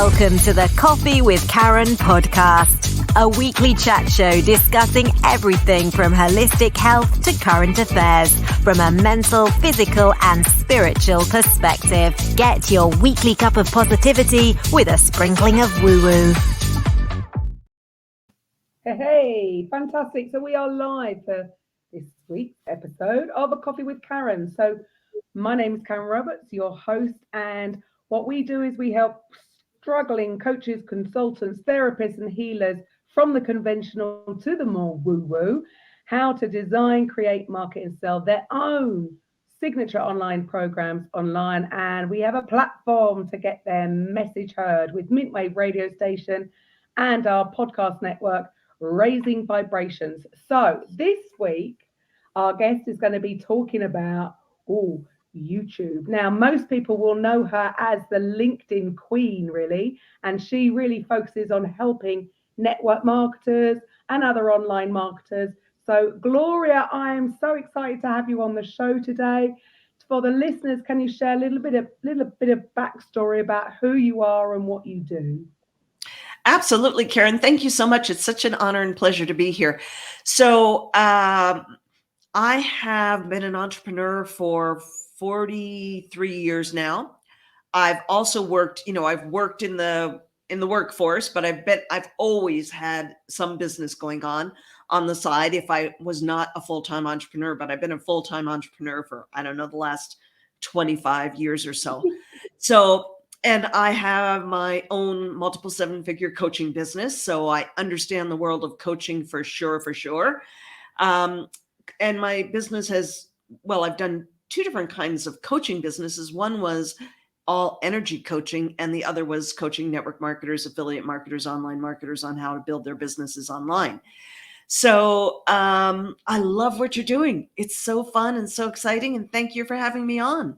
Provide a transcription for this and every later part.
Welcome to the Coffee with Karen podcast, a weekly chat show discussing everything from holistic health to current affairs from a mental, physical, and spiritual perspective. Get your weekly cup of positivity with a sprinkling of woo-woo. Hey, fantastic. So we are live for this week's episode of A Coffee with Karen. So my name is Karen Roberts, your host, and what we do is we help struggling coaches, consultants, therapists, and healers from the conventional to the more woo-woo, how to design, create, market, and sell their own signature online programs online. And we have a platform to get their message heard with Mintwave radio station and our podcast network, Raising Vibrations. So this week, our guest is going to be talking about YouTube. Now, most people will know her as the LinkedIn queen, really, and she really focuses on helping network marketers and other online marketers. So, Gloria, I am so excited to have you on the show today. For the listeners, can you share a little bit of backstory about who you are and what you do? Absolutely, Karen. Thank you so much. It's such an honor and pleasure to be here. So, I have been an entrepreneur for 43 years now. I've also worked, I've worked in the workforce, but I've always had some business going on the side if I was not a full-time entrepreneur, but I've been a full-time entrepreneur for, I don't know, the last 25 years or so. And I have my own multiple seven-figure coaching business. So I understand the world of coaching for sure. And my business I've done two different kinds of coaching businesses. One was all energy coaching, and the other was coaching network marketers, affiliate marketers, online marketers on how to build their businesses online. So I love what you're doing. It's so fun and so exciting. And thank you for having me on.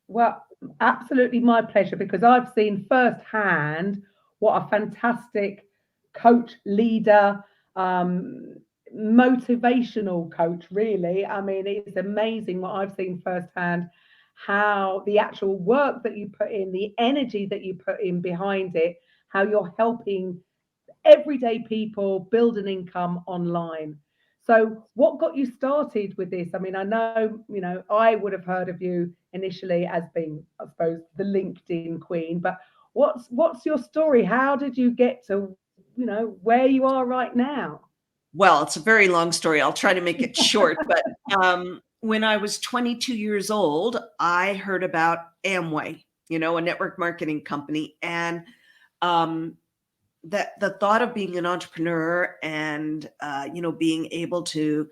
Well, absolutely my pleasure, because I've seen firsthand what a fantastic coach, leader, motivational coach, really. I mean, it's amazing what I've seen firsthand, how the actual work that you put in, the energy that you put in behind it, how you're helping everyday people build an income online. So what got you started with this? I mean, I know, I would have heard of you initially as being, I suppose, the LinkedIn queen, but what's your story? How did you get to, where you are right now? Well, it's a very long story. I'll try to make it short, but when I was 22 years old, I heard about Amway, a network marketing company, and that the thought of being an entrepreneur and being able to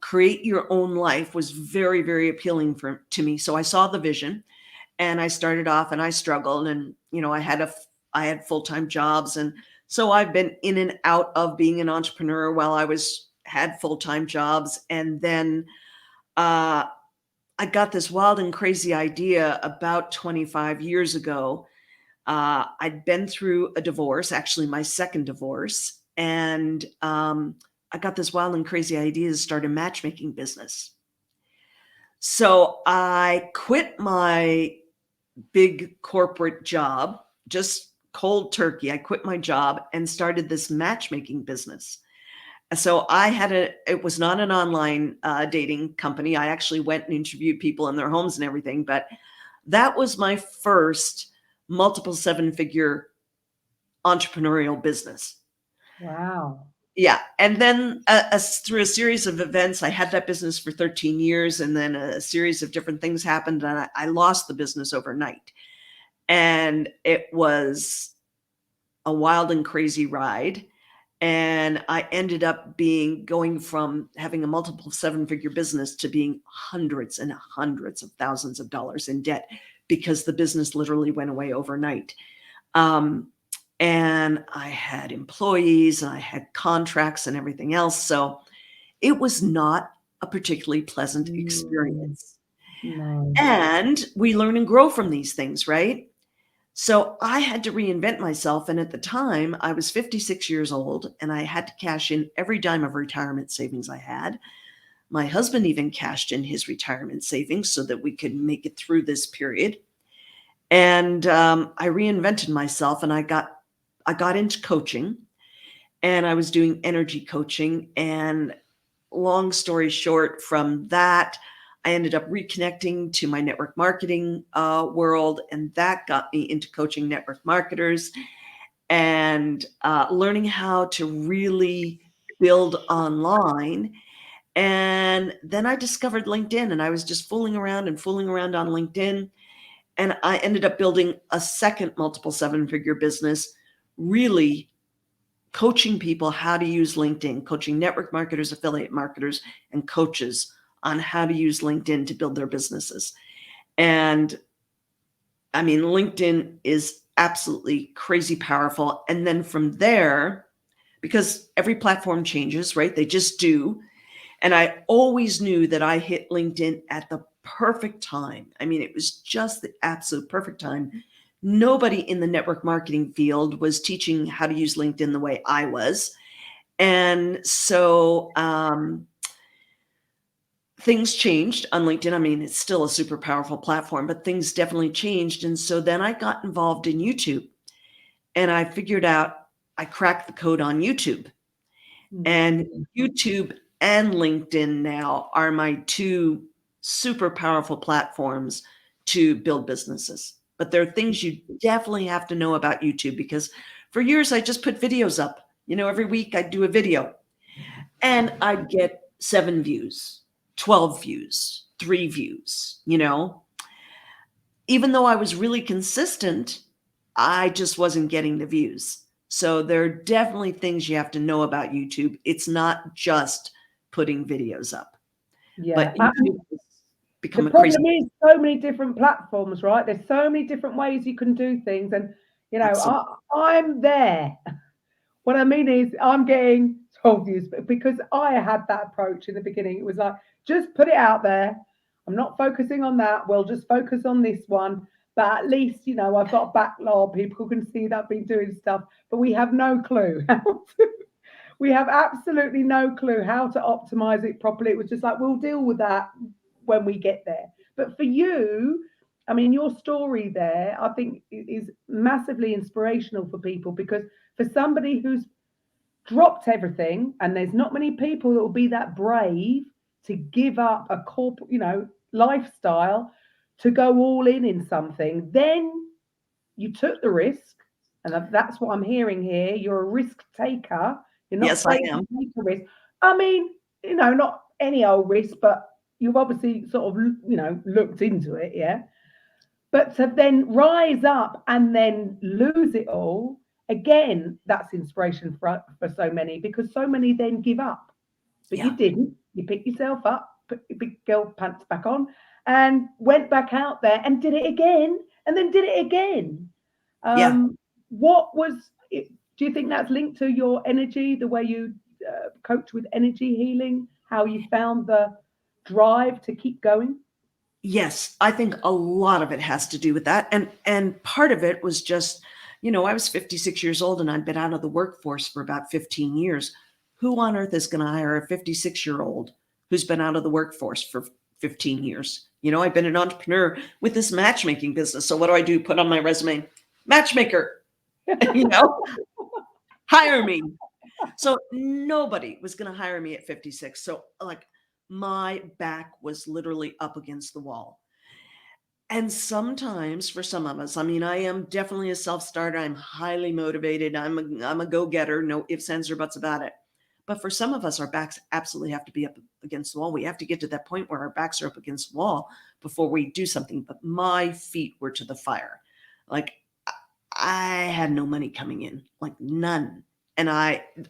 create your own life was very, very appealing to me. So I saw the vision, and I started off, and I struggled, and I had full-time jobs, and so I've been in and out of being an entrepreneur while I had full-time jobs, and then I got this wild and crazy idea about 25 years ago. I'd been through a divorce, actually my second divorce, and I got this wild and crazy idea to start a matchmaking business. So I quit my big corporate job, just cold turkey. I quit my job and started this matchmaking business. So it was not an online dating company. I actually went and interviewed people in their homes and everything, but that was my first multiple seven-figure entrepreneurial business. Wow. Yeah. And then through a series of events, I had that business for 13 years. And then a series of different things happened, and I lost the business overnight. And it was a wild and crazy ride. And I ended up going from having a multiple seven-figure business to being hundreds and hundreds of thousands of dollars in debt, because the business literally went away overnight. And I had employees, and I had contracts and everything else. So it was not a particularly pleasant experience. No. And we learn and grow from these things, right? So I had to reinvent myself. And at the time, I was 56 years old, and I had to cash in every dime of retirement savings I had. My husband even cashed in his retirement savings so that we could make it through this period. And I reinvented myself, and I got into coaching, and I was doing energy coaching. And long story short, from that, I ended up reconnecting to my network marketing world, and that got me into coaching network marketers and learning how to really build online. And then I discovered LinkedIn, and I was just fooling around on LinkedIn. And I ended up building a second multiple seven-figure business, really coaching people how to use LinkedIn, coaching network marketers, affiliate marketers, and coaches on how to use LinkedIn to build their businesses. And I mean, LinkedIn is absolutely crazy powerful. And then from there, because every platform changes, right? They just do. And I always knew that I hit LinkedIn at the perfect time. I mean, it was just the absolute perfect time. Nobody in the network marketing field was teaching how to use LinkedIn the way I was. And so things changed on LinkedIn. I mean, it's still a super powerful platform, but things definitely changed. And so then I got involved in YouTube, and I figured out I cracked the code on YouTube. And YouTube and LinkedIn now are my two super powerful platforms to build businesses. But there are things you definitely have to know about YouTube, because for years I just put videos up. Every week I'd do a video, and I'd get 7 views, 12 views, 3 views. Even though I was really consistent, I just wasn't getting the views. So there are definitely things you have to know about YouTube. It's not just putting videos up. Yeah. But YouTube has become The a crazy. problem is so many different platforms, right? There's so many different ways you can do things. And, Absolutely. I'm there. What I mean is I'm getting 12 views because I had that approach in the beginning. It was like, just put it out there. I'm not focusing on that. We'll just focus on this one. But at least, I've got a backlog. People can see that I've been doing stuff, but we have no clue we have absolutely no clue how to optimize it properly. It was just like, we'll deal with that when we get there. But for you, I mean, your story there, I think, is massively inspirational for people, because for somebody who's dropped everything, and there's not many people that will be that brave to give up a corporate, lifestyle to go all in something, then you took the risk. And that's what I'm hearing here. You're a risk taker. You're not Yes, I afraid to am. take a risk. I mean, not any old risk, but you've obviously sort of, looked into it, yeah. But to then rise up and then lose it all, again, that's inspiration for so many, because so many then give up. But Yeah. you didn't. You picked yourself up, put your big girl pants back on, and went back out there and did it again, and then did it again. Yeah. What was it? Do you think that's linked to your energy, the way you coach with energy healing, how you found the drive to keep going? Yes, I think a lot of it has to do with that. And part of it was just, I was 56 years old, and I'd been out of the workforce for about 15 years. Who on earth is going to hire a 56-year-old who's been out of the workforce for 15 years? I've been an entrepreneur with this matchmaking business. So what do? Put on my resume, matchmaker, you know, hire me. So nobody was going to hire me at 56. So like, my back was literally up against the wall. And sometimes for some of us, I mean, I am definitely a self-starter. I'm highly motivated. I'm a go-getter, no ifs, ands, or buts about it. But for some of us, our backs absolutely have to be up against the wall. We have to get to that point where our backs are up against the wall before we do something. But my feet were to the fire. Like, I had no money coming in, like none. And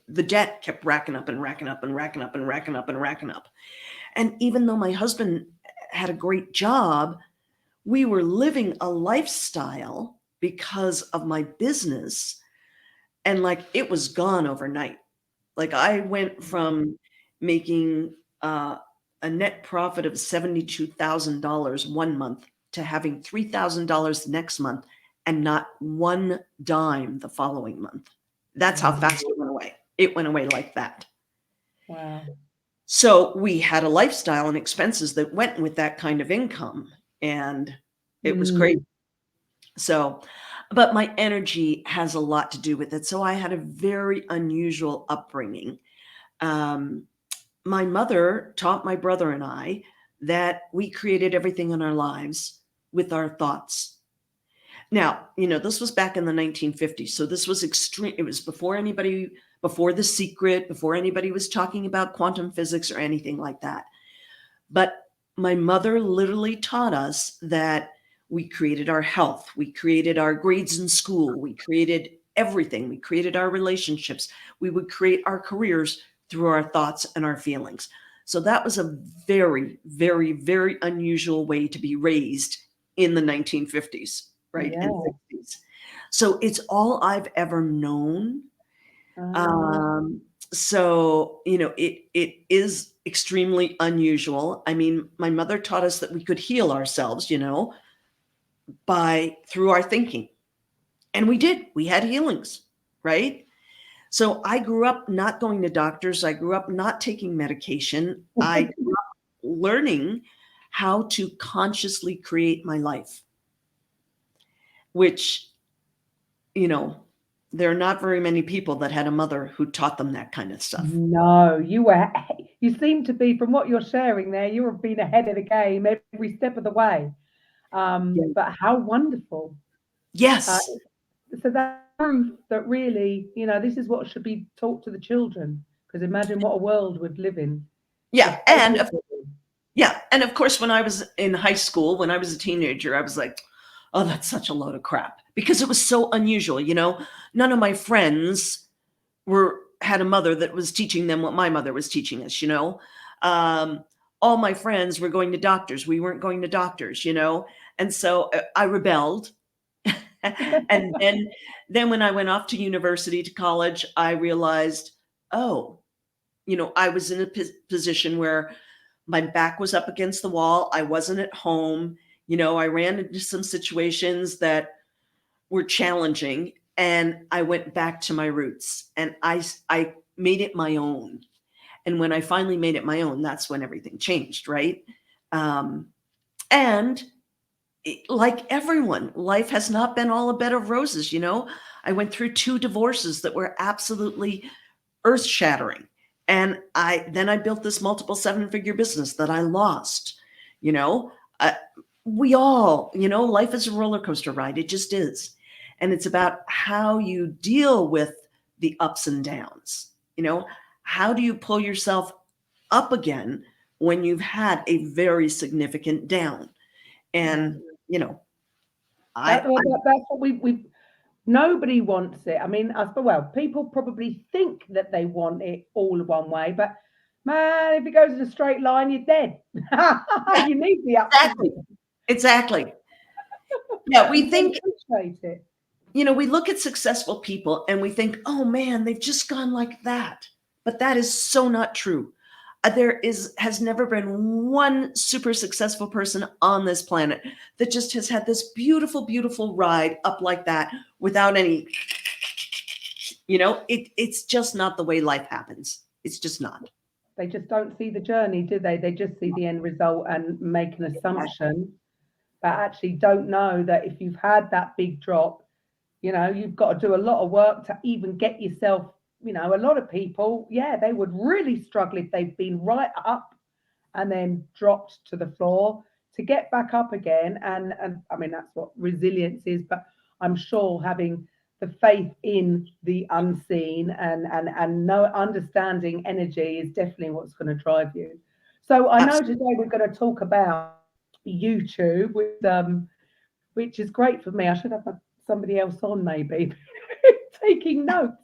the debt kept racking up and racking up and racking up and racking up and racking up. And even though my husband had a great job, we were living a lifestyle because of my business, and like, it was gone overnight. Like, I went from making a net profit of $72,000 one month to having $3,000 the next month, and not one dime the following month. That's how fast it went away. It went away like that. Wow. So we had a lifestyle and expenses that went with that kind of income, and it was great. So, but my energy has a lot to do with it. So I had a very unusual upbringing. Um, my mother taught my brother and I that we created everything in our lives with our thoughts. Now, this was back in the 1950s. So this was extreme. It was before The Secret, before anybody was talking about quantum physics or anything like that. But my mother literally taught us that we created our health, we created our grades in school, we created everything, we created our relationships, we would create our careers through our thoughts and our feelings. So that was a very, very, very unusual way to be raised in the 1950s, right? And Yeah. 60s. So it's all I've ever known. Uh, Um, it is extremely unusual. I mean, my mother taught us that we could heal ourselves, by through our thinking. And we did. We had healings, right? So I grew up not going to doctors. I grew up not taking medication. I grew up learning how to consciously create my life, which, you know, there are not very many people that had a mother who taught them that kind of stuff. no, you seem to be, from what you're sharing there, you have been ahead of the game every step of the way. Yeah. But how wonderful. Uh, Yes. so that proof that really, this is what should be taught to the children. Because imagine what a world we'd live in. Yeah. If And of everybody, Yeah. And of course, when I was in high school, when I was a teenager, I was like, oh, that's such a load of crap because it was so unusual. None of my friends had a mother that was teaching them what my mother was teaching us. Um, all my friends were going to doctors. We weren't going to doctors. And so I rebelled. And then when I went off to university, to college, I realized, oh, I was in a position where my back was up against the wall. I wasn't at home. I ran into some situations that were challenging, and I went back to my roots and I made it my own. And when I finally made it my own, that's when everything changed, right? Um, and like everyone, life has not been all a bed of roses. I went through 2 divorces that were absolutely earth shattering. And I built this multiple 7-figure business that I lost. You know, uh, we all, life is a roller coaster ride. It just is. And it's about how you deal with the ups and downs. How do you pull yourself up again when you've had a very significant down? yeah. And, I, That's what we nobody wants it. I mean, well, people probably think that they want it all one way, but man, if it goes in a straight line, you're dead. yeah, You need the ups and exactly. downs. Exactly. Yeah. We You don't think, appreciate it. we look at successful people and we think, oh man, they've just gone like that. But that is so not true. Has never been one super successful person on this planet that just has had this beautiful, beautiful ride up like that without any, it's just not the way life happens. It's just not. They just don't see the journey, do they? They just see the end result and make an assumption, but actually don't know that if you've had that big drop, you've got to do a lot of work to even get yourself, a lot of people, yeah, they would really struggle if they've been right up and then dropped to the floor to get back up again. And I mean, that's what resilience is, but I'm sure having the faith in the unseen and no understanding energy is definitely what's going to drive you. So I know Absolutely. today we're going to talk about YouTube, which is great for me. I should have somebody else on maybe taking notes.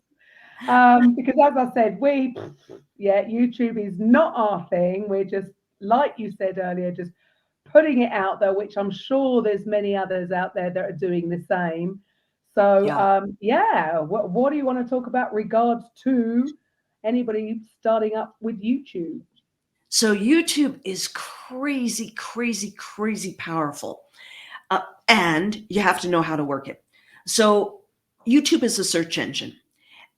Because as I said, YouTube is not our thing. We're just, like you said earlier, just putting it out there, which I'm sure there's many others out there that are doing the same. So, Yeah. what do you want to talk about regards to anybody starting up with YouTube? So YouTube is crazy, crazy, crazy powerful. And you have to know how to work it. So YouTube is a search engine.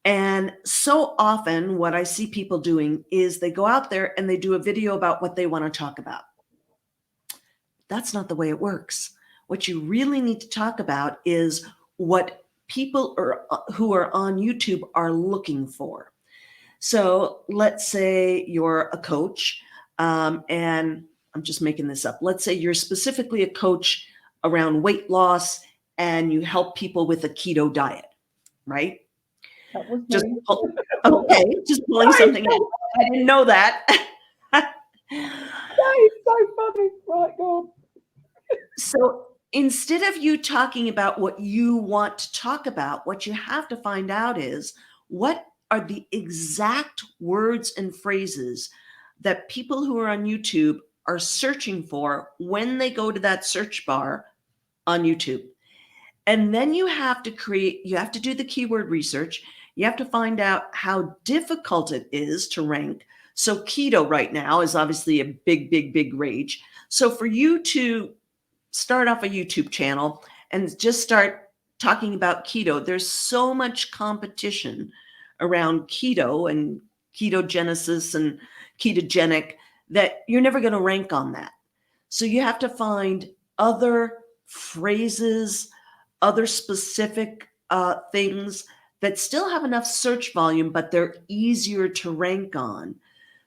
And so often, what I see people doing is they go out there and they do a video about what they want to talk about. That's not the way it works. what you really need to talk about is what people who are on YouTube are looking for. So let's say you're a coach, and I'm just making this up. Let's say you're specifically a coach around weight loss and you help people with a keto diet, right? That was Just me. okay, just pulling something out. I didn't know that. That is so funny. Right, go on. So instead of you talking about what you want to talk about, what you have to find out is what are the exact words and phrases that people who are on YouTube are searching for when they go to that search bar on YouTube. And then you have to do the keyword research. You have to find out how difficult it is to rank. So keto right now is obviously a big, big, big rage. So for you to start off a YouTube channel and just start talking about keto, there's so much competition around keto and ketogenesis and ketogenic that you're never going to rank on that. So you have to find other phrases, other specific things that still have enough search volume, but they're easier to rank on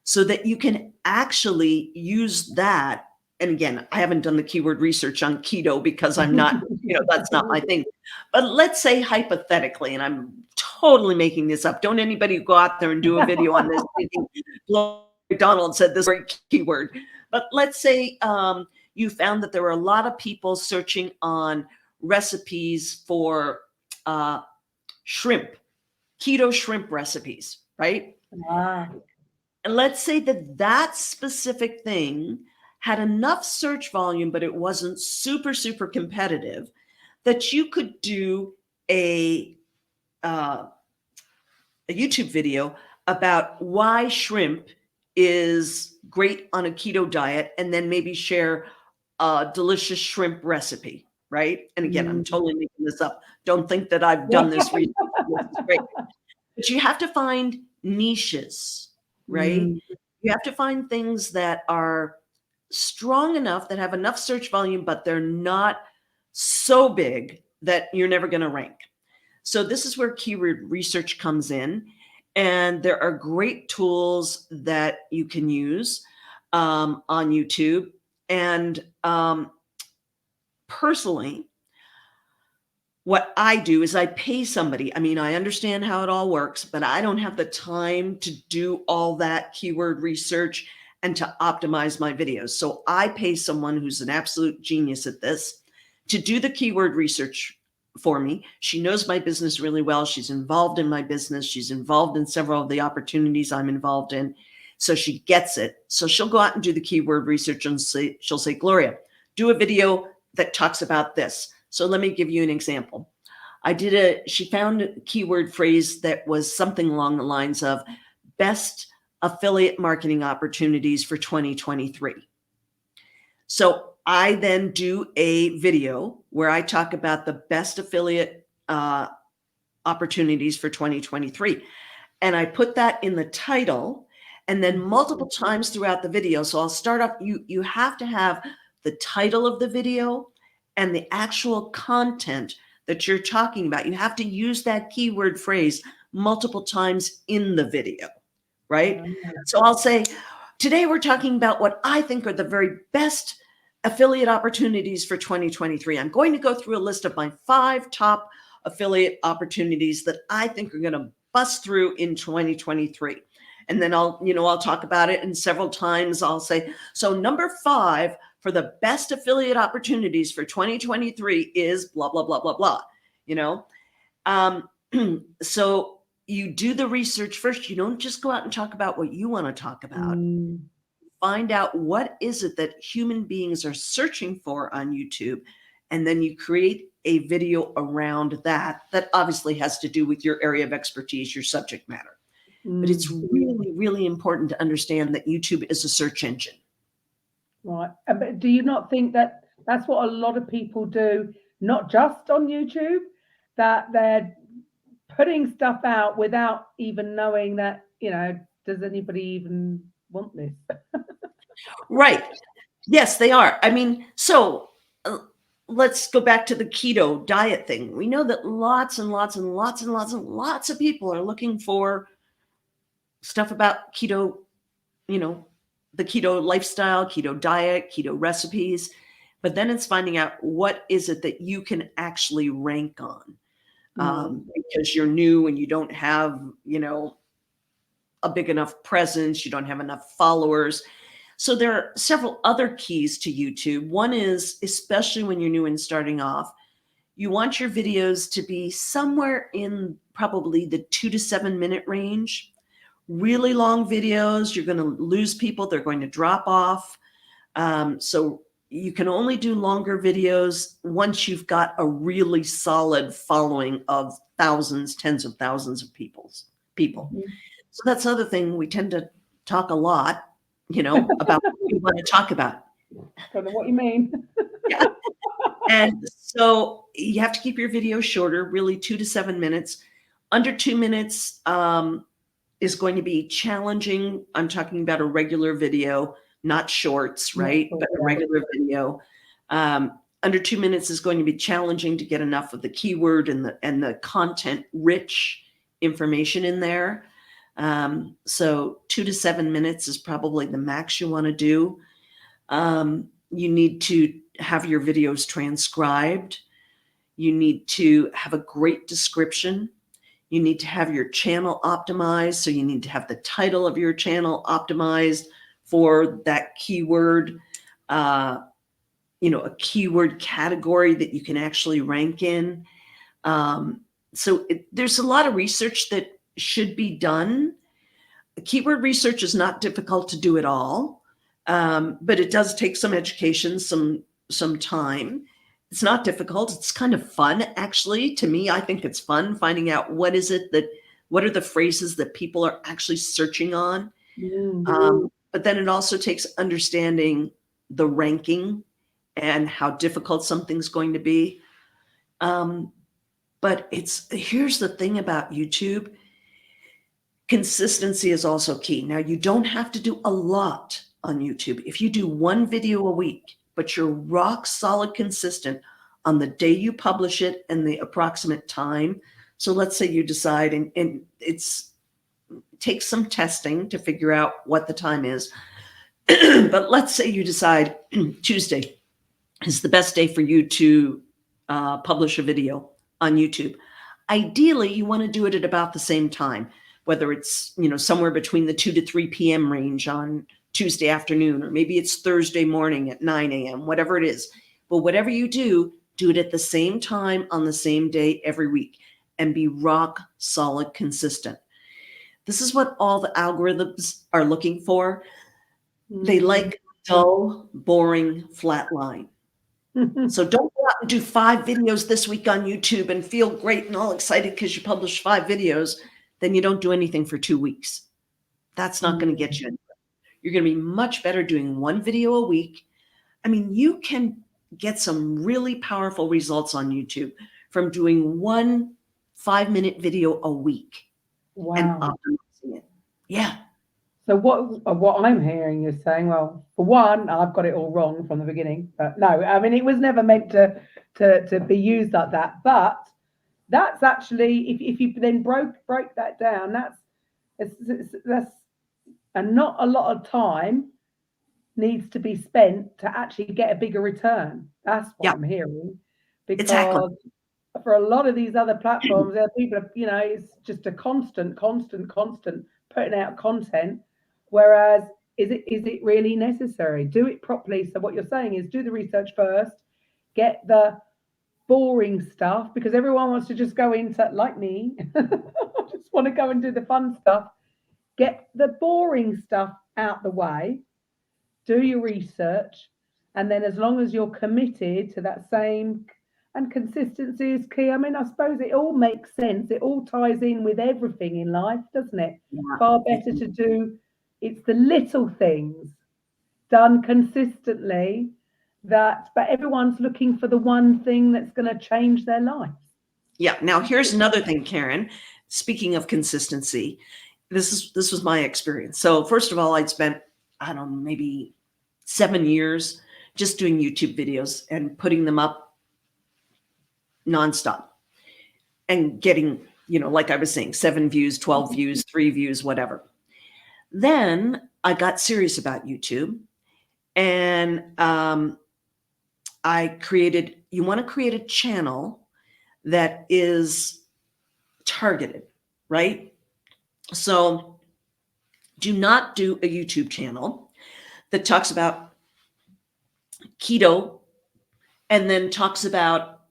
so that you can actually use that. And again, I haven't done the keyword research on keto because I'm not, that's not my thing. But let's say hypothetically, and I'm totally making this up. Don't anybody go out there and do a video on this thinking McDonald said this great keyword. But let's say you found that there were a lot of people searching on recipes for shrimp, keto shrimp recipes, right? Ah. And let's say that specific thing had enough search volume, but it wasn't super, super competitive, that you could do a YouTube video about why shrimp is great on a keto diet, and then maybe share a delicious shrimp recipe, right? And again, I'm totally making this up. Don't think that I've done this research. This is great. But you have to find niches, right? You have to find things that are strong enough, that have enough search volume, but they're not so big that you're never going to rank. So this is where keyword research comes in. And there are great tools that you can use on YouTube. And personally, what I do is I pay somebody. I mean, I understand how it all works, but I don't have the time to do all that keyword research and to optimize my videos. So I pay someone who's an absolute genius at this to do the keyword research for me. She knows my business really well. She's involved in my business. She's involved in several of the opportunities I'm involved in. So she gets it. So she'll go out and do the keyword research and she'll say, Gloria, do a video that talks about this. So let me give you an example. She found a keyword phrase that was something along the lines of best affiliate marketing opportunities for 2023. So I then do a video where I talk about the best affiliate opportunities for 2023. And I put that in the title and then multiple times throughout the video. So I'll start off, you have to have the title of the video and the actual content that you're talking about. You have to use that keyword phrase multiple times in the video, right? So I'll say, today we're talking about what I think are the very best affiliate opportunities for 2023. I'm going to go through a list of my 5 top affiliate opportunities that I think are going to bust through in 2023. And then I'll talk about it. And several times I'll say, so number 5 for the best affiliate opportunities for 2023 is blah, blah, blah, blah, blah, So you do the research first. You don't just go out and talk about what you want to talk about. Find out what is it that human beings are searching for on YouTube. And then you create a video around that obviously has to do with your area of expertise, your subject matter. But it's really, really important to understand that YouTube is a search engine. Right. But do you not think that that's what a lot of people do, not just on YouTube, that they're putting stuff out without even knowing that, does anybody even want this? Right. Yes, they are. I mean, so let's go back to the keto diet thing. We know that lots and lots and lots and lots and lots of people are looking for stuff about keto, you know, the keto lifestyle, keto diet, keto recipes. But then it's finding out what is it that you can actually rank on, because you're new and you don't have, a big enough presence, you don't have enough followers. So there are several other keys to YouTube. One is, especially when you're new and starting off, you want your videos to be somewhere in probably the 2 to 7 minute range. Really long videos, you're going to lose people. They're going to drop off. So you can only do longer videos once you've got a really solid following of thousands, tens of thousands of people. So that's the other thing. We tend to talk a lot, about what we want to talk about. Don't know what you mean. Yeah. And so you have to keep your video shorter, really 2 to 7 minutes. Under 2 minutes is going to be challenging. I'm talking about a regular video, not shorts, right? But a regular video. Under 2 minutes is going to be challenging to get enough of the keyword and the content rich information in there. So 2 to 7 minutes is probably the max you want to do. You need to have your videos transcribed. You need to have a great description. You need to have your channel optimized. So you need to have the title of your channel optimized for that keyword, a keyword category that you can actually rank in. So there's a lot of research that should be done. Keyword research is not difficult to do at all, but it does take some education, some time. It's not difficult. It's kind of fun, actually. To me, I think it's fun finding out what are the phrases that people are actually searching on. But then it also takes understanding the ranking and how difficult something's going to be. But here's the thing about YouTube. Consistency is also key. Now, you don't have to do a lot on YouTube. If you do one video a week, but you're rock solid consistent on the day you publish it and the approximate time. So let's say you decide, and it takes some testing to figure out what the time is. But let's say you decide Tuesday is the best day for you to publish a video on YouTube. Ideally, you want to do it at about the same time, whether it's, somewhere between the 2 to 3 p.m. range on Tuesday afternoon, or maybe it's Thursday morning at 9 a.m., whatever it is. But whatever you do it at the same time on the same day every week and be rock solid consistent. This is what all the algorithms are looking for. They like dull, boring, flat line. So don't go out and do 5 videos this week on YouTube and feel great and all excited because you published 5 videos. Then you don't do anything for 2 weeks. That's not going to get you anywhere. You're going to be much better doing 1 video a week. I mean, you can get some really powerful results on YouTube from doing 1 5-minute video a week. Wow. And optimizing it. Yeah. So what I'm hearing is saying, well, for one, I've got it all wrong from the beginning. But no, I mean, it was never meant to be used like that. But that's actually, if you then break that down, that's and not a lot of time needs to be spent to actually get a bigger return. That's what I'm hearing. Because for a lot of these other platforms, there are people, it's just a constant putting out content. Whereas, is it really necessary? Do it properly. So what you're saying is do the research first, get the boring stuff, because everyone wants to just go into, like me, just want to go and do the fun stuff. Get the boring stuff out the way, do your research, and then as long as you're committed to that same, and consistency is key. I mean, I suppose it all makes sense. It all ties in with everything in life, doesn't it? Yeah. Far better to do, it's the little things done consistently but everyone's looking for the one thing that's going to change their life. Yeah. Now, here's another thing, Karen. Speaking of consistency, this was my experience. So first of all, I'd spent, I don't know, maybe 7 years just doing YouTube videos and putting them up nonstop and getting, like I was saying, 7 views, 12 views, 3 views, whatever. Then I got serious about YouTube, and you want to create a channel that is targeted, right? So do not do a YouTube channel that talks about keto and then talks about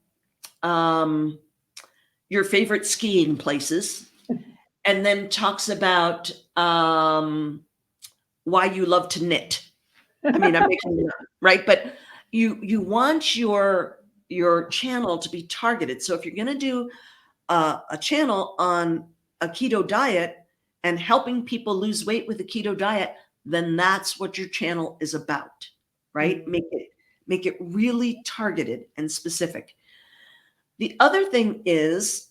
your favorite skiing places and then talks about why you love to knit. I mean, I'm making it up, right? But you want your channel to be targeted. So if you're going to do a channel on a keto diet and helping people lose weight with a keto diet, then that's what your channel is about, right? Make it really targeted and specific. The other thing is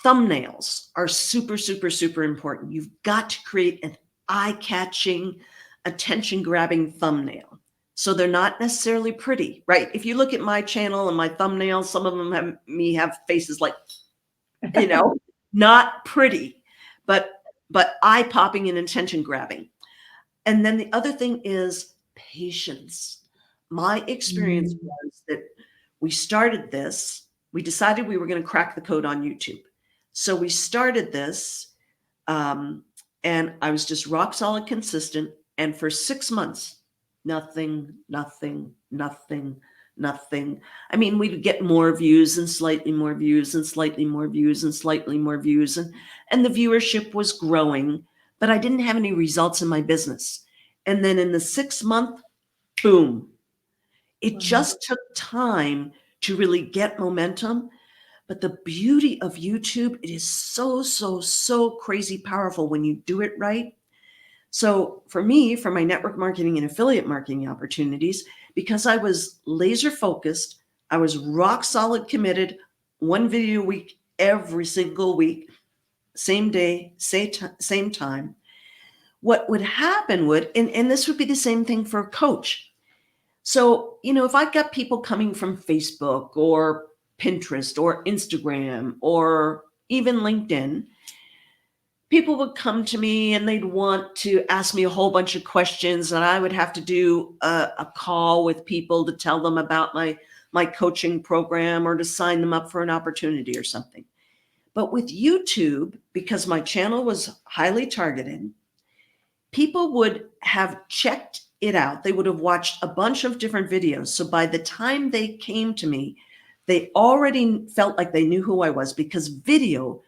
thumbnails are super, super, super important. You've got to create an eye-catching, attention-grabbing thumbnail. So they're not necessarily pretty, right? If you look at my channel and my thumbnails, some of them have faces like, not pretty, but eye-popping and attention-grabbing. And then the other thing is patience. My experience was that we started this, we decided we were going to crack the code on YouTube. So we started this, and I was just rock solid consistent. And for 6 months, nothing. I mean, we'd get more views and slightly more views and slightly more views and slightly more views. And the viewership was growing, but I didn't have any results in my business. And then in the 6th month, boom. It just took time to really get momentum. But the beauty of YouTube, it is so crazy powerful when you do it right. So for me, for my network marketing and affiliate marketing opportunities, because I was laser focused, I was rock solid committed, 1 video a week, every single week, same day, same time. What would happen and this would be the same thing for a coach. So, if I got people coming from Facebook or Pinterest or Instagram or even LinkedIn, people would come to me and they'd want to ask me a whole bunch of questions, and I would have to do a call with people to tell them about my coaching program or to sign them up for an opportunity or something. But with YouTube, because my channel was highly targeted, people would have checked it out. They would have watched a bunch of different videos. So by the time they came to me, they already felt like they knew who I was, because video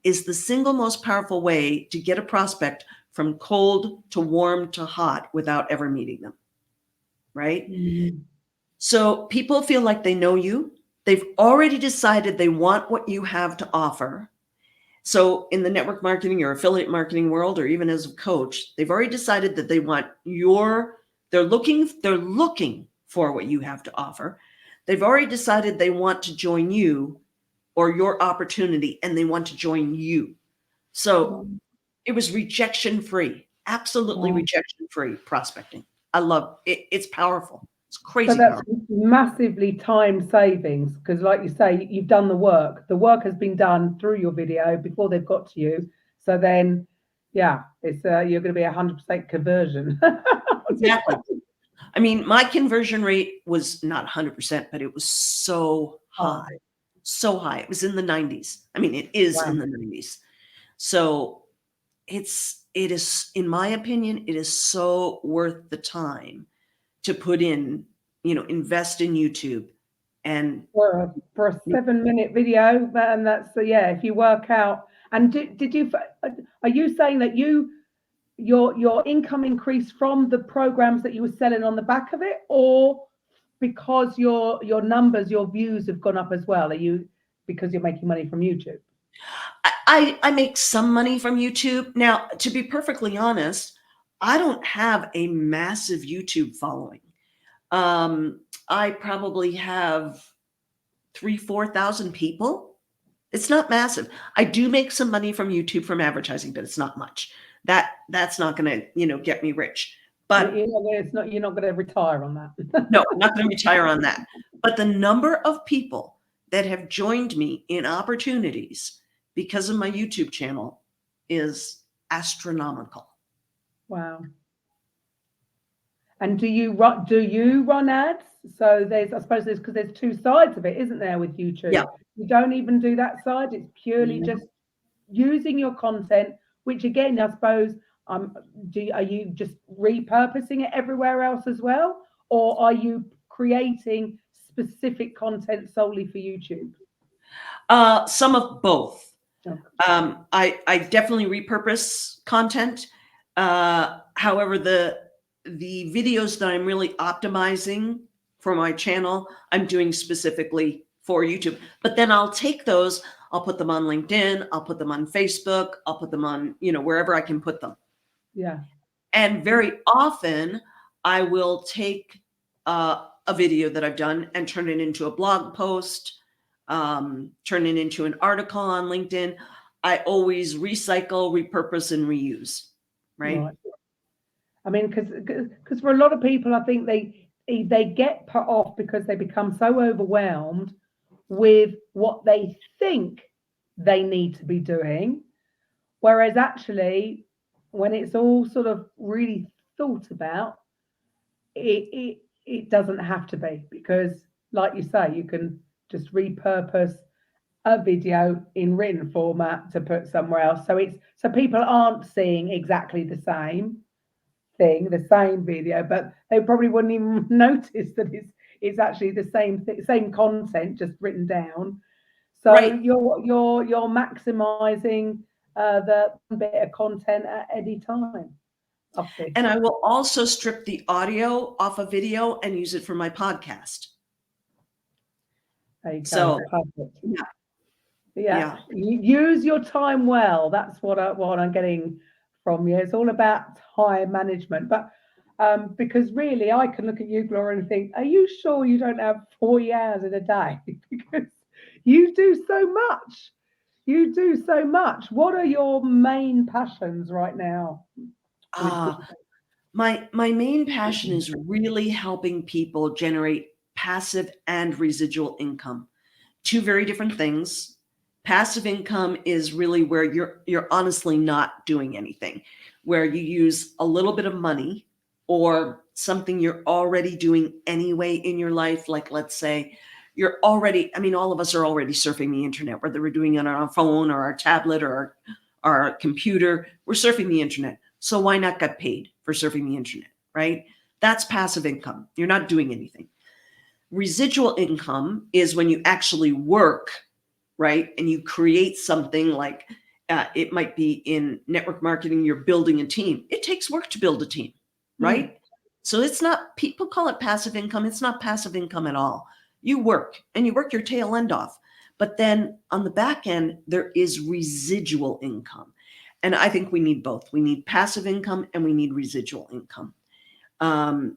is the single most powerful way to get a prospect from cold to warm to hot without ever meeting them, right? So people feel like they know you. They've already decided they want what you have to offer. So in the network marketing or affiliate marketing world, or even as a coach, they've already decided that they want they're looking for what you have to offer. They've already decided they want to join you or your opportunity, and they want to join you. So it was rejection-free, absolutely rejection-free prospecting. I love it. It's powerful. It's crazy. So that's powerful. Massively time savings, because like you say, you've done the work. The work has been done through your video before they've got to you. So then, it's you're going to be 100% conversion. Exactly. I mean, my conversion rate was not 100%, but it was so high. So high. It was in the 90s. I mean, it is in the 90s. So it is, in my opinion, it is so worth the time to put in, invest in YouTube. And for a 7-minute video, and that's if you work out. And are you saying that your income increased from the programs that you were selling on the back of it, or because your numbers, your views have gone up as well? Are you, because you're making money from YouTube? I make some money from YouTube. Now, to be perfectly honest, I don't have a massive YouTube following. I probably have 3,000-4,000 people. It's not massive. I do make some money from YouTube from advertising, but it's not much. That's not going to, get me rich. But you're not going to retire on that. No, I'm not going to retire on that. But the number of people that have joined me in opportunities because of my YouTube channel is astronomical. Wow. And do you run ads? So I suppose because there's two sides of it, isn't there, with YouTube? Yeah. You don't even do that side. It's purely just using your content, which again, I suppose, are you just repurposing it everywhere else as well? Or are you creating specific content solely for YouTube? Some of both. Okay. I definitely repurpose content. However, the videos that I'm really optimizing for my channel, I'm doing specifically for YouTube. But then I'll take those, I'll put them on LinkedIn, I'll put them on Facebook, I'll put them on, wherever I can put them. Yeah. And very often I will take a video that I've done and turn it into a blog post, turn it into an article on LinkedIn. I always recycle, repurpose, and reuse. Right. I mean, because for a lot of people, I think they get put off because they become so overwhelmed with what they think they need to be doing. Whereas actually, when it's all sort of really thought about, it doesn't have to be, because like you say, you can just repurpose a video in written format to put somewhere else. So people aren't seeing exactly the same thing, the same video, but they probably wouldn't even notice that it's actually the same content, just written down. So right. you're maximizing the bit of content at any time. And I will also strip the audio off a video and use it for my podcast. There you go. So perfect. Yeah. You use your time well. That's what I'm getting from you. It's all about time management. But because really, I can look at you, Gloria, and think, are you sure you don't have 40 hours in a day? Because you do so much. You do so much. What are your main passions right now? My main passion is really helping people generate passive and residual income. Two very different things. Passive income is really where you're honestly not doing anything, where you use a little bit of money or something you're already doing anyway in your life. Like, let's say all of us are already surfing the internet, whether we're doing it on our phone or our tablet or our computer, we're surfing the internet. So why not get paid for surfing the internet, right? That's passive income. You're not doing anything. Residual income is when you actually work, right? And you create something like it might be in network marketing, you're building a team. It takes work to build a team, right? So it's not, people call it passive income. It's not passive income at all. You work and you work your tail end off. But then on the back end, there is residual income. And I think we need both. We need passive income and we need residual income.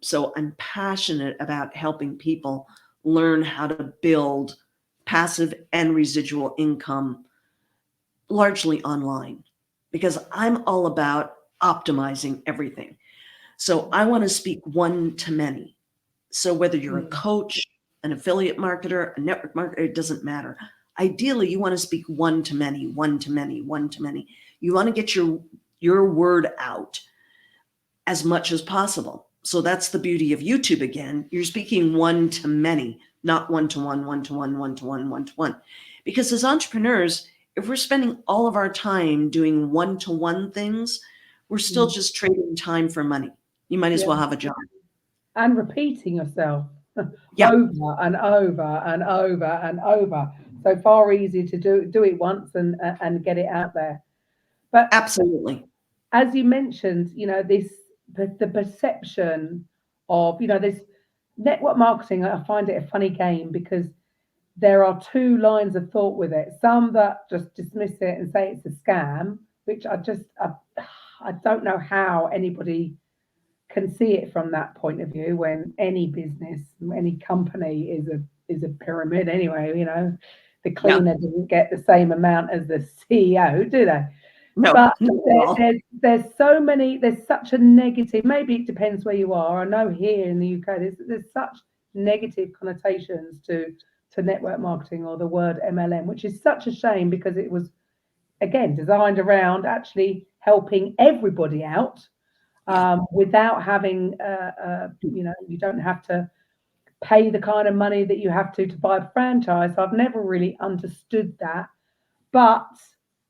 So I'm passionate about helping people learn how to build passive and residual income largely online, because I'm all about optimizing everything. So I want to speak one to many. So whether you're a coach, an affiliate marketer, a network marketer, it doesn't matter. Ideally, you want to speak one to many, one to many, one to many. You want to get your word out as much as possible. So that's the beauty of YouTube again. You're speaking one to many, not one to one, one to one, one to one, one to one. Because as entrepreneurs, if we're spending all of our time doing one-to-one things, we're still just trading time for money. You might as well have a job. And repeating yourself Yeah. over and over and over and over. So far easier to do it once and get it out there. But absolutely, as you mentioned, the perception of, this network marketing, I find it a funny game because there are two lines of thought with it. Some that just dismiss it and say it's a scam, which I don't know how anybody can see it from that point of view, when any business, any company is a pyramid anyway. The cleaner doesn't get the same amount as the CEO, do they? No. But there's such a negative, maybe it depends where you are. I know here in the UK there's such negative connotations to to network marketing or the word MLM, which is such a shame because it was, again, designed around actually helping everybody out without having, you don't have to pay the kind of money that you have to buy a franchise. So I've never really understood that. But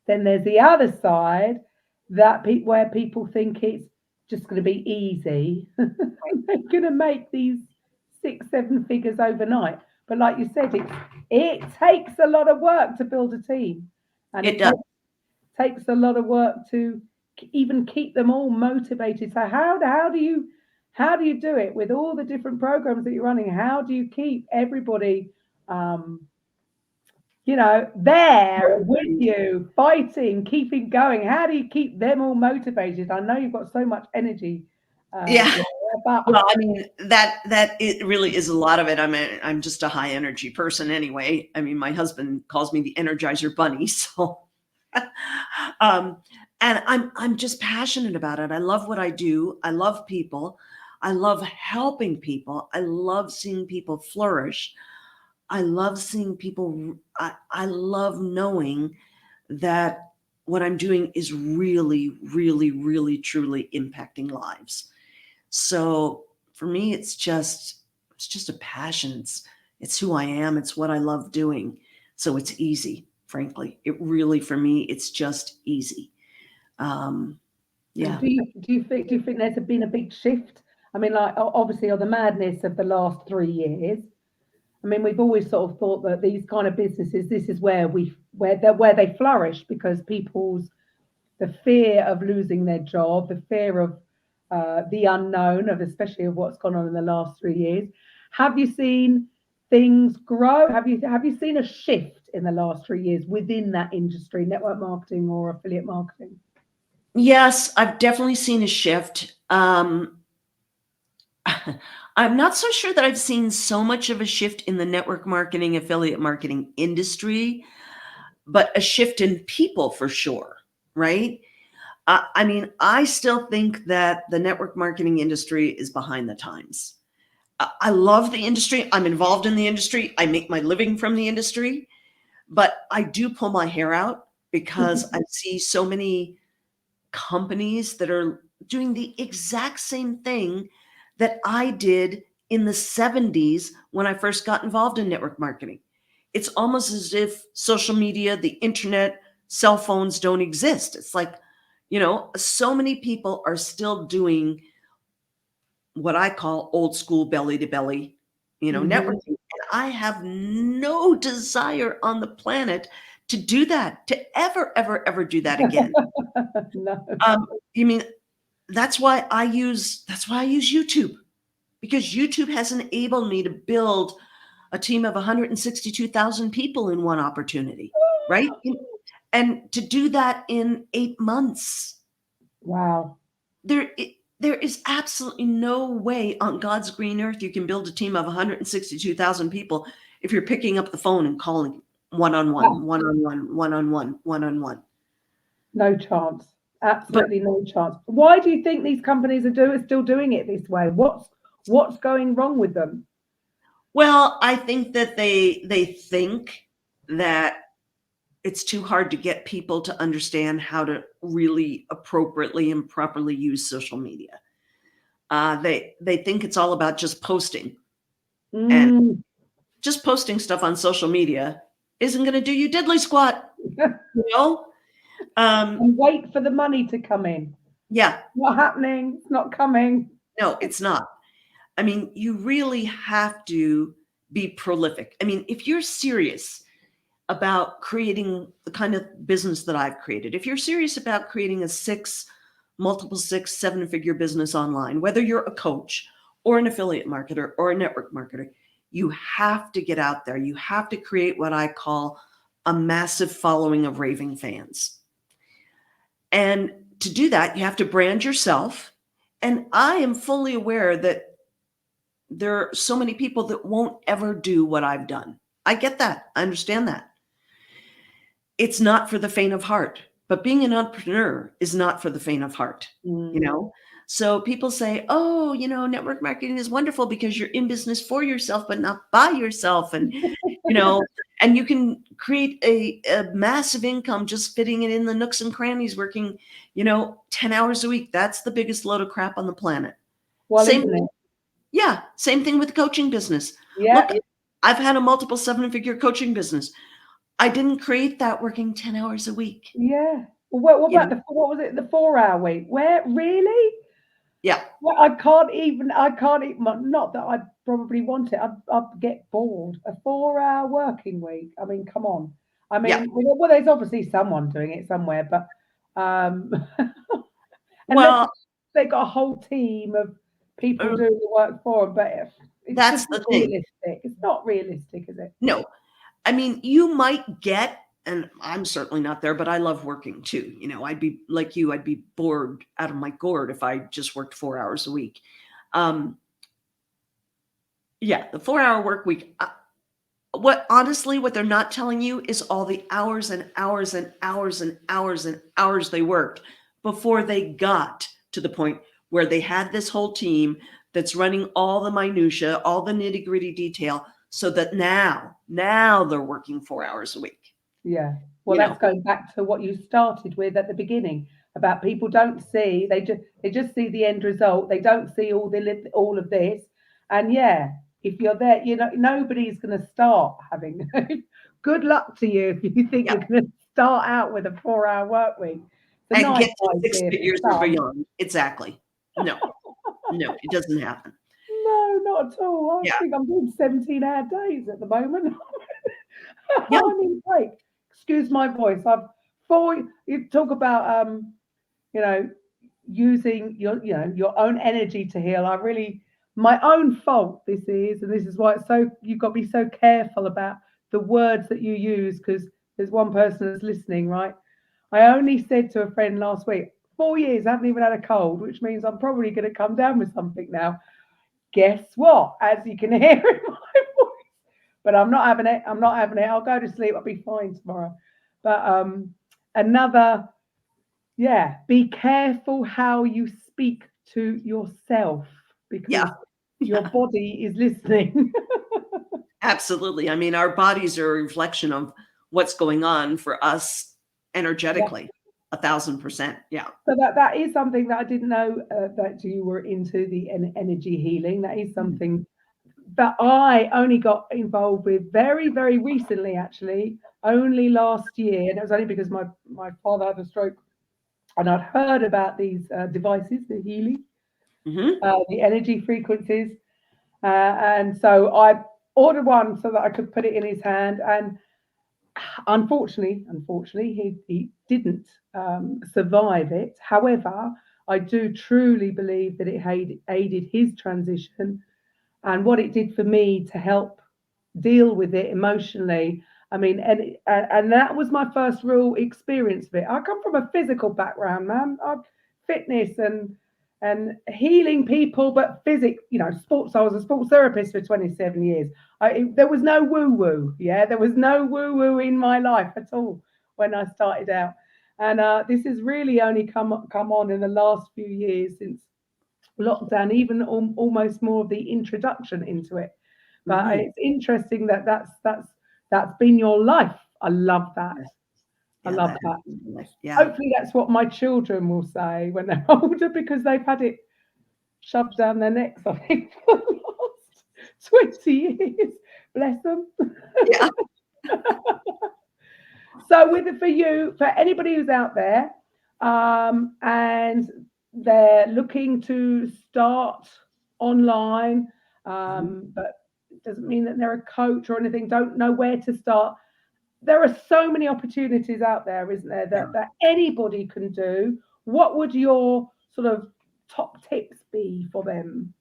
then there's the other side that where people think it's just going to be easy. They're going to make these 6-7 figures overnight. But like you said, it takes a lot of work to build a team, and It does. takes a lot of work to even keep them all motivated. So how do you do it with all the different programs that you're running? How do you keep everybody there with you, fighting, keeping going? How do you keep them all motivated? I know you've got so much energy. Yeah. But Well, I mean, that it really is a lot of it. I'm just a high energy person anyway. I mean, my husband calls me the Energizer Bunny. So, and I'm just passionate about it. I love what I do. I love people. I love helping people. I love seeing people flourish. I love seeing people. I love knowing that what I'm doing is really, really, really, truly impacting lives. So for me, it's just a passion. It's who I am. It's what I love doing. So it's easy, frankly. It really, for me, it's just easy. Yeah. do you think there's been a big shift? I mean, like obviously, on the madness of the last 3 years. I mean, we've always sort of thought that these kind of businesses, this is where they flourish, because the fear of losing their job, the fear of the unknown, especially of what's gone on in the last 3 years. Have you seen things grow? Have you seen a shift in the last 3 years within that industry, network marketing or affiliate marketing? Yes, I've definitely seen a shift. I'm not so sure that I've seen so much of a shift in the network marketing, affiliate marketing industry, but a shift in people for sure, right? I mean, I still think that the network marketing industry is behind the times. I love the industry. I'm involved in the industry. I make my living from the industry, but I do pull my hair out because I see so many companies that are doing the exact same thing that I did in the 70s when I first got involved in network marketing. It's almost as if social media, the internet, cell phones don't exist. It's like, so many people are still doing what I call old school belly to belly, networking. And I have no desire on the planet to do that, to ever do that again. No. You mean, that's why I use YouTube, because YouTube has enabled me to build a team of 162,000 people in one opportunity, right? And to do that in 8 months. Wow. There is absolutely no way on God's green earth you can build a team of 162,000 people if you're picking up the phone and calling one-on-one, one-on-one, one-on-one, one-on-one. No chance. Absolutely no chance. Why do you think these companies are still doing it this way? What's going wrong with them? Well, I think that they think that it's too hard to get people to understand how to really appropriately and properly use social media. They think it's all about just posting, and just posting stuff on social media isn't going to do you diddly squat. And wait for the money to come in. Yeah. Not happening. It's not coming. No, it's not. I mean, you really have to be prolific. I mean, if you're serious about creating the kind of business that I've created, if you're serious about creating a multiple 6-7-figure business online, whether you're a coach or an affiliate marketer or a network marketer, you have to get out there. You have to create what I call a massive following of raving fans. And to do that, you have to brand yourself. And I am fully aware that there are so many people that won't ever do what I've done. I get that. I understand that. It's not for the faint of heart, but being an entrepreneur is not for the faint of heart. So people say, oh, network marketing is wonderful because you're in business for yourself, but not by yourself. And, and you can create a massive income just fitting it in the nooks and crannies, working, 10 hours a week. That's the biggest load of crap on the planet. Well, Same, isn't it? yeah, same thing with the coaching business. Yeah. Look, I've had a multiple 7-figure coaching business. I didn't create that working 10 hours a week. Yeah. Well, what You about what was it? The 4-hour week? Where really? Yeah. Well, I can't even, not that I'd probably want it. I'd get bored. A 4-hour working week. I mean, come on. I Yeah. mean, well, there's obviously someone doing it somewhere, but unless Well, they got a whole team of people doing the work for them, but it's that's just the not thing. realistic. It's not realistic, is it? No, I mean, you might get, and I'm certainly not there, but I love working too. I'd be like you, I'd be bored out of my gourd if I just worked 4 hours a week. Yeah, the 4-hour work week. What they're not telling you is all the hours and hours and hours and hours and hours they worked before they got to the point where they had this whole team that's running all the minutia, all the nitty-gritty detail, so that now they're working 4 hours a week. Yeah. Well, that's going back to what you started with at the beginning about people don't see, they just see the end result. They don't see all of this. And yeah, if you're there, nobody's going to start having good luck to you if you think you're going to start out with a 4-hour work week. It's a And nice get to 6 idea figures for or some. beyond. Exactly. No, it doesn't happen. No, not at all. I Yeah. think I'm doing 17-hour days at the moment. Yeah. I'm in break. Excuse my voice. You talk about using your own energy to heal. My own fault this is, and this is why you've got to be so careful about the words that you use, because there's one person that's listening, right? I only said to a friend last week, 4 years, I haven't even had a cold, which means I'm probably going to come down with something now. Guess what? As you can hear in my voice. But I'm not having it. I'll go to sleep. I'll be fine tomorrow. But be careful how you speak to yourself, because your body is listening. Absolutely. I mean, our bodies are a reflection of what's going on for us energetically. 1,000%. Yeah. So that is something that I didn't know that you were into, the energy healing. That is something that I only got involved with very, very recently, actually, only last year. And it was only because my father had a stroke and I'd heard about these devices, the healing, the energy frequencies. And so I ordered one so that I could put it in his hand. And unfortunately, he didn't survive it. However, I do truly believe that it aided his transition, and what it did for me to help deal with it emotionally. I mean, and that was my first real experience of it. I come from a physical background, man. Fitness and healing people, but sports. I was a sports therapist for 27 years. There was no woo-woo. Yeah, there was no woo-woo in my life at all when I started out. And this has really only come on in the last few years since lockdown, even almost more of the introduction into it. But it's interesting that's been your life. I love that. I love that. Yeah. Hopefully that's what my children will say when they're older, because they've had it shoved down their necks, I think, for the last 20 years. Bless them. Yeah. So for anybody who's out there, and they're looking to start online, but it doesn't mean that they're a coach or anything, don't know where to start. There are so many opportunities out there, isn't there, that anybody can do. What would your sort of top tips be for them?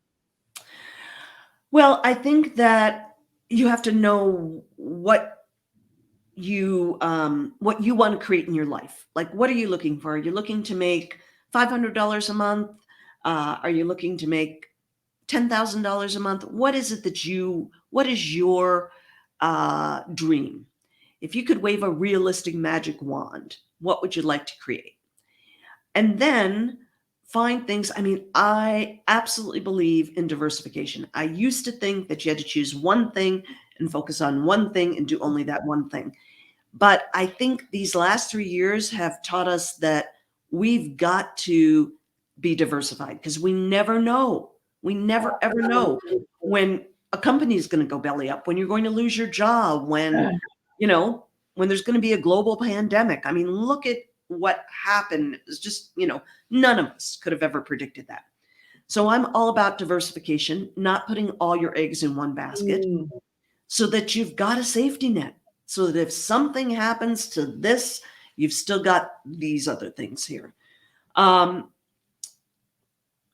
Well, I think that you have to know what you want to create in your life. Like, what are you looking for? Are you looking to make $500 a month? Are you looking to make $10,000 a month? What is it what is your dream? If you could wave a realistic magic wand, what would you like to create? And then find things. I mean, I absolutely believe in diversification. I used to think that you had to choose one thing and focus on one thing and do only that one thing. But I think these last 3 years have taught us that we've got to be diversified because we never know. We never ever know when a company is going to go belly up, when you're going to lose your job, you know, when there's going to be a global pandemic. I mean, look at what happened. It's just, none of us could have ever predicted that. So I'm all about diversification, not putting all your eggs in one basket, so that you've got a safety net, so that if something happens to this, you've still got these other things here.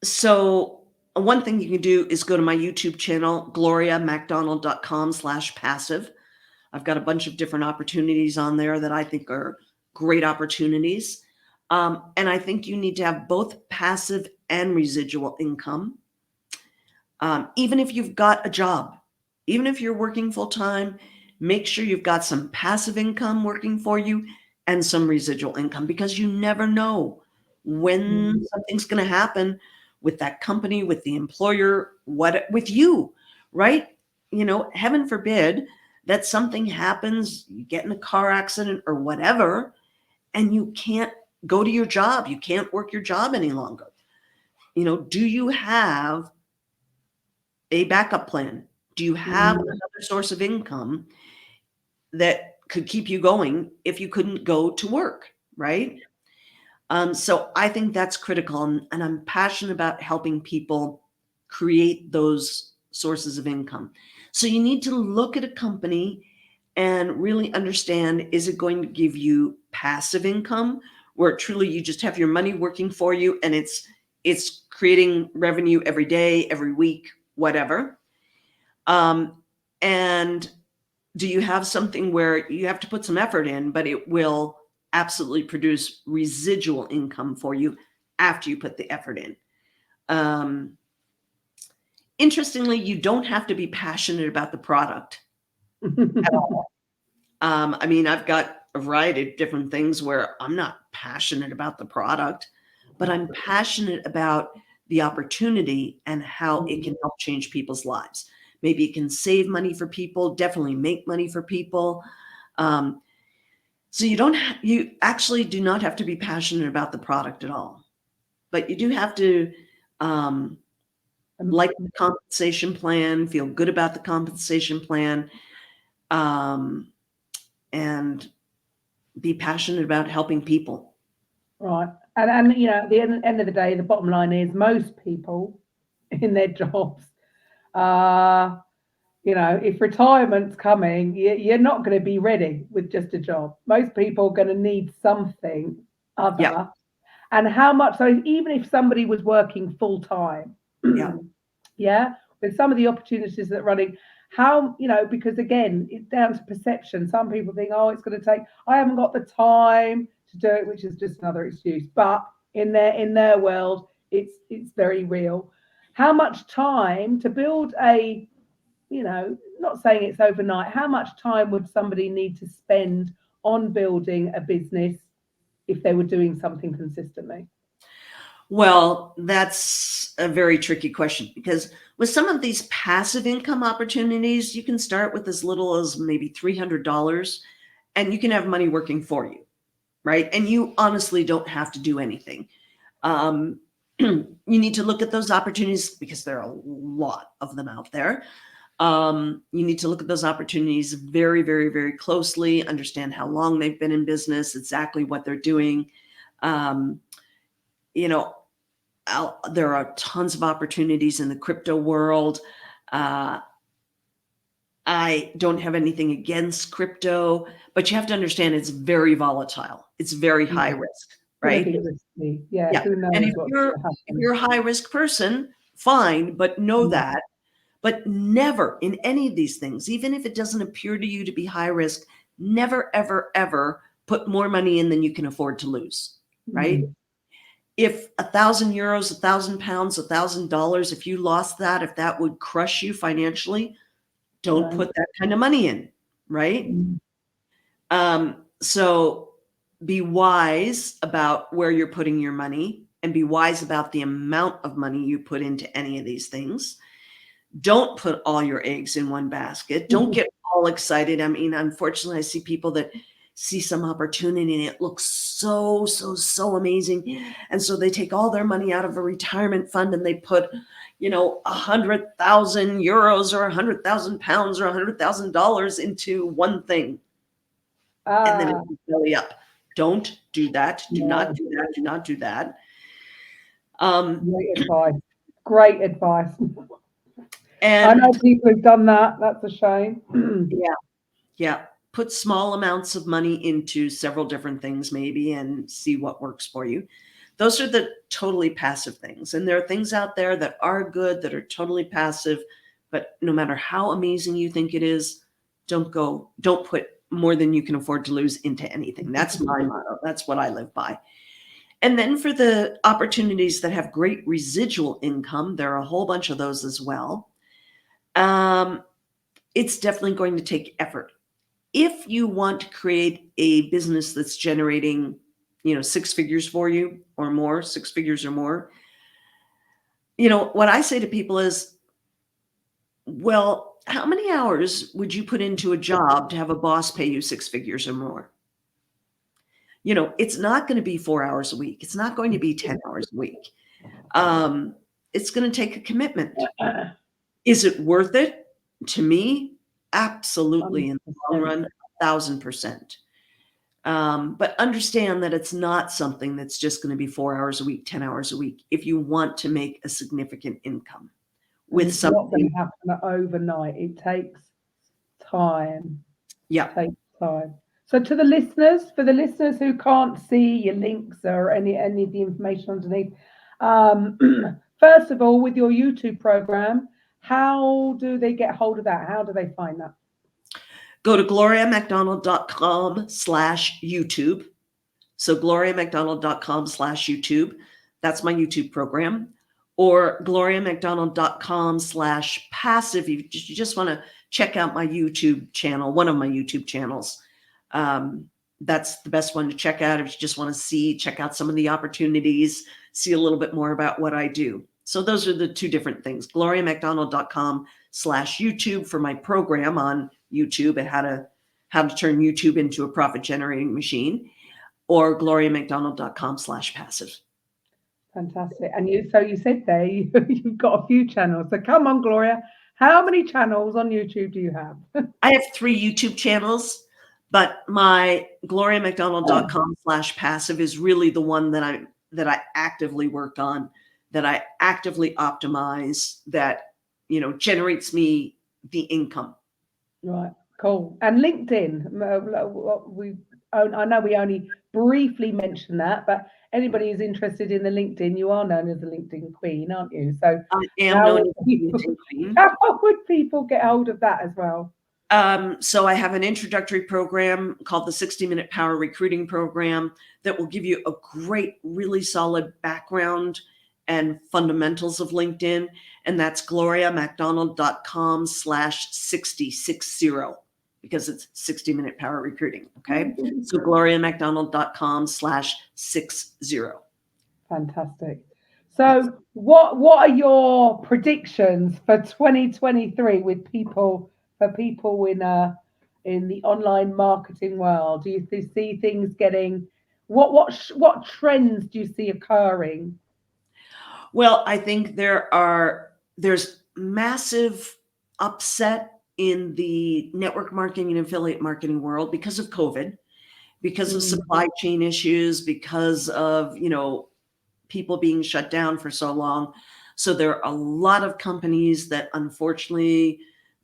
So one thing you can do is go to my YouTube channel, gloriamacdonald.com/passive. I've got a bunch of different opportunities on there that I think are great opportunities. And I think you need to have both passive and residual income. Even if you've got a job, even if you're working full time, make sure you've got some passive income working for you and some residual income, because you never know when something's going to happen with that company, with the employer, with you, right? Heaven forbid that something happens, you get in a car accident or whatever, and you can't go to your job, you can't work your job any longer. Do you have a backup plan? Do you have another source of income that could keep you going if you couldn't go to work, right? So I think that's critical, and I'm passionate about helping people create those sources of income. So you need to look at a company and really understand, is it going to give you passive income where truly you just have your money working for you and it's creating revenue every day, every week, whatever? And do you have something where you have to put some effort in, but it will absolutely produce residual income for you after you put the effort in? Interestingly, you don't have to be passionate about the product at all. I mean, I've got a variety of different things where I'm not passionate about the product, but I'm passionate about the opportunity and how it can help change people's lives. Maybe it can save money for people, definitely make money for people. So you actually do not have to be passionate about the product at all, but you do have to like the compensation plan, feel good about the compensation plan, and be passionate about helping people. Right. And at the end of the day, the bottom line is most people in their jobs, if retirement's coming, you're not going to be ready with just a job. Most people are going to need something other. Yeah. And how much, so even if somebody was working full time, Yeah. with some of the opportunities that are running, because again, it's down to perception. Some people think, it's going to take, I haven't got the time to do it, which is just another excuse. But in their world, it's very real. How much time to build not saying it's overnight, how much time would somebody need to spend on building a business if they were doing something consistently? Well, that's a very tricky question, because with some of these passive income opportunities, you can start with as little as maybe $300 and you can have money working for you, right? And you honestly don't have to do anything. You need to look at those opportunities because there are a lot of them out there. You need to look at those opportunities very, very, very closely, understand how long they've been in business, exactly what they're doing. There are tons of opportunities in the crypto world. I don't have anything against crypto, but you have to understand it's very volatile. It's very high risk, right? Yeah. Who knows And if you're a high risk person, fine, but know that. But never in any of these things, even if it doesn't appear to you to be high risk, never, ever, ever put more money in than you can afford to lose, right? If 1,000 euros, 1,000 pounds, $1,000, if you lost that, if that would crush you financially, don't put that kind of money in, right? So be wise about where you're putting your money. and be wise about the amount of money you put into any of these things. Don't put all your eggs in one basket. Don't get all excited. I mean, unfortunately, I see people that see some opportunity and it looks so amazing. And so they take all their money out of a retirement fund and they put, 100,000 euros or 100,000 pounds or $100,000 into one thing. And then it's belly up. Don't do that. Do not do that. Do not do that. Great advice. Great advice. And I know people who've done that. That's a shame. Yeah. Put small amounts of money into several different things maybe and see what works for you. Those are the totally passive things. And there are things out there that are good, that are totally passive, but no matter how amazing you think it is, don't put more than you can afford to lose into anything. That's my motto. That's what I live by. And then for the opportunities that have great residual income, there are a whole bunch of those as well. It's definitely going to take effort. If you want to create a business that's generating, 6 figures for you or more, 6 figures or more, what I say to people is, well, how many hours would you put into a job to have a boss pay you 6 figures or more? It's not going to be 4 hours a week. It's not going to be 10 hours a week. It's going to take a commitment. Is it worth it? To me, absolutely. In the long run, 1,000%. But understand that it's not something that's just going to be 4 hours a week, 10 hours a week. If you want to make a significant income with something, not going something, to happen overnight. It takes time. yeah. It takes time. So for the listeners who can't see your links or any of the information underneath, first of all, with your YouTube program, how do they get hold of that? How do they find that? Go to gloriamacdonald.com/YouTube. So gloriamacdonald.com/YouTube. That's my YouTube program. Or gloriamacdonald.com/passive. You just want to check out my YouTube channel, one of my YouTube channels. That's the best one to check out if you just want to check out some of the opportunities, see a little bit more about what I do. So those are the two different things. gloriamacdonald.com/YouTube for my program on YouTube and how to turn YouTube into a profit generating machine, or gloriamacdonald.com/passive. Fantastic. And you said there you've got a few channels. So come on, Gloria. How many channels on YouTube do you have? I have 3 YouTube channels, but my gloriamacdonald.com/passive is really the one that I actively work on, that I actively optimize, that generates me the income. Right, cool. And LinkedIn, I know we only briefly mentioned that, but anybody who's interested in the LinkedIn, you are known as the LinkedIn Queen, aren't you? So I am known as the LinkedIn Queen. How would people get hold of that as well? So I have an introductory program called the 60-Minute Power Recruiting Program that will give you a great, really solid background and fundamentals of LinkedIn. And that's gloriamacdonald.com/6060, because it's 60-minute power recruiting. Okay. So gloriamacdonald.com/60. Fantastic. So what are your predictions for 2023 for people in the online marketing world? Do you see things getting what trends do you see occurring? Well, I think there's massive upset in the network marketing and affiliate marketing world because of COVID, because of supply chain issues, because of, people being shut down for so long. So there are a lot of companies that, unfortunately,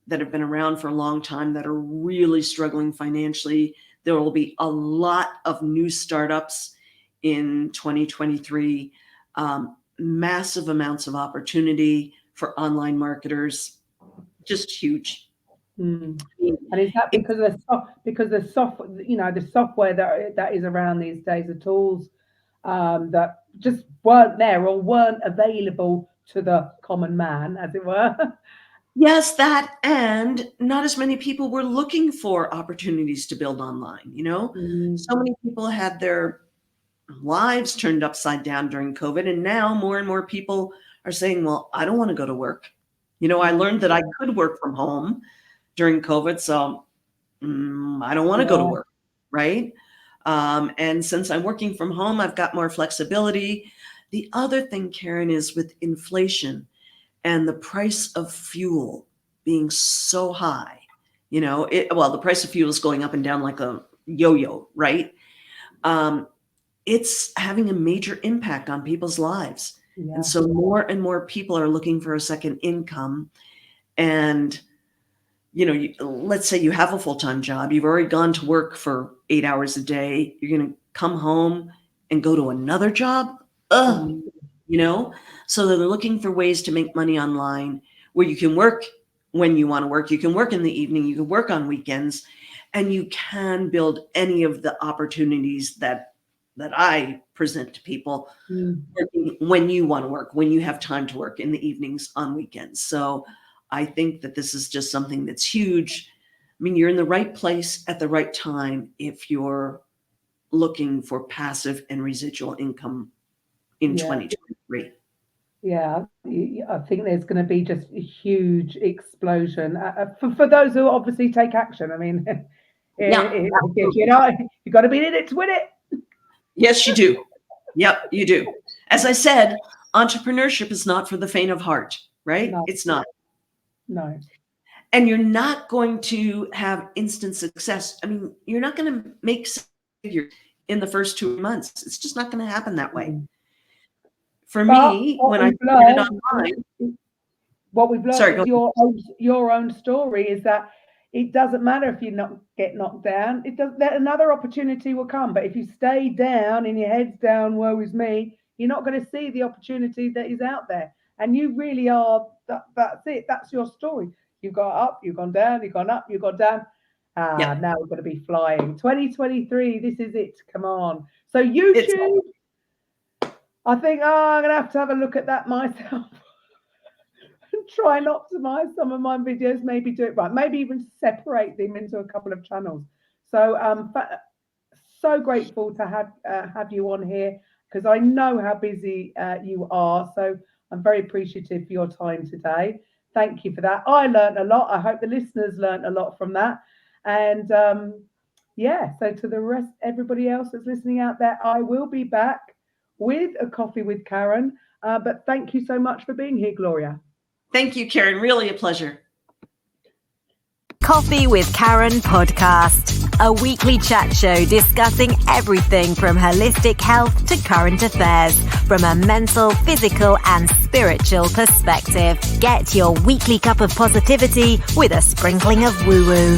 that have been around for a long time that are really struggling financially. There will be a lot of new startups in 2023, massive amounts of opportunity for online marketers, just huge. And is that because the software that is around these days, the tools that just weren't there or weren't available to the common man, as it were? Yes, that, and not as many people were looking for opportunities to build online. So many people had their lives turned upside down during COVID. And now more and more people are saying, well, I don't want to go to work. I learned that I could work from home during COVID. So I don't want to go to work. Right. And since I'm working from home, I've got more flexibility. The other thing, Karen, is with inflation and the price of fuel being so high, the price of fuel is going up and down like a yo-yo, right? It's having a major impact on people's lives. Yeah. And so more and more people are looking for a second income. And, let's say you have a full-time job. You've already gone to work for 8 hours a day. You're going to come home and go to another job. So they're looking for ways to make money online where you can work when you want to work. You can work in the evening. You can work on weekends, and you can build any of the opportunities that I present to people when you want to work, when you have time to work in the evenings, on weekends. So I think that this is just something that's huge. I mean, you're in the right place at the right time if you're looking for passive and residual income in 2023. Yeah, I think there's going to be just a huge explosion for those who obviously take action. I mean, you got to be in it to win it. Yes, you do. Yep, you do. As I said, entrepreneurship is not for the faint of heart, right? No. It's not. No. And you're not going to have instant success. I mean, you're not going to make figures in the first 2 months. It's just not going to happen that way. For me, when I started online, what we've learned with your own story is that it doesn't matter if you get knocked down. Another opportunity will come. But if you stay down and your head's down, woe is me, you're not going to see the opportunity that is out there. And you really are. That's it. That's your story. You've got up, you've gone down, you've gone up, you've gone down. Now we're going to be flying. 2023. This is it. Come on. So YouTube. I think I'm going to have a look at that myself and try and optimize some of my videos, maybe do it right, maybe even separate them into a couple of channels. So so grateful to have you on here because I know how busy you are. So I'm very appreciative for your time today. Thank you for that. I learned a lot. I hope the listeners learned a lot from that. And so to the rest, everybody else that's listening out there, I will be back with a coffee with Karen. But thank you so much for being here, Gloria. Thank you, Karen. Really a pleasure. Coffee with Karen podcast, a weekly chat show discussing everything from holistic health to current affairs from a mental, physical and spiritual perspective. Get your weekly cup of positivity with a sprinkling of woo-woo.